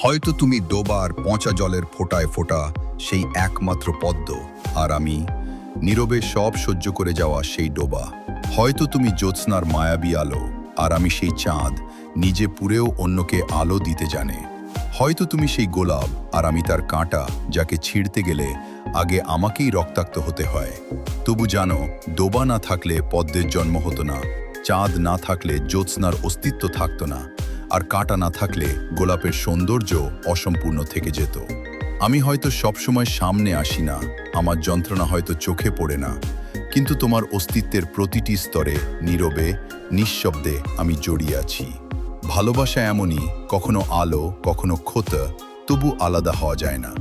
হয়তো তুমি ডোবার পচা জলের ফোঁটায় ফোঁটা সেই একমাত্র পদ্ম, আর আমি নীরবে সব সহ্য করে যাওয়া সেই ডোবা। হয়তো তুমি জ্যোৎস্নার মায়াবী আলো, আর আমি সেই চাঁদ, নিজে পুড়েও অন্যকে আলো দিতে জানে। হয়তো তুমি সেই গোলাপ, আর আমি তার কাঁটা, যাকে ছিঁড়তে গেলে আগে আমাকেই রক্তাক্ত হতে হয়। তবু জানো, ডোবা না থাকলে পদ্মের জন্ম হতো না, চাঁদ না থাকলে জ্যোৎস্নার অস্তিত্ব থাকতো না, আর কাঁটা না থাকলে গোলাপের সৌন্দর্য অসম্পূর্ণ থেকে যেত। আমি হয়তো সবসময় সামনে আসি না, আমার যন্ত্রণা হয়তো চোখে পড়ে না, কিন্তু তোমার অস্তিত্বের প্রতিটি স্তরে নীরবে, নিঃশব্দে আমি জড়িয়ে আছি। ভালোবাসা এমনই, কখনো আলো, কখনো ক্ষত, তবু আলাদা হওয়া যায় না।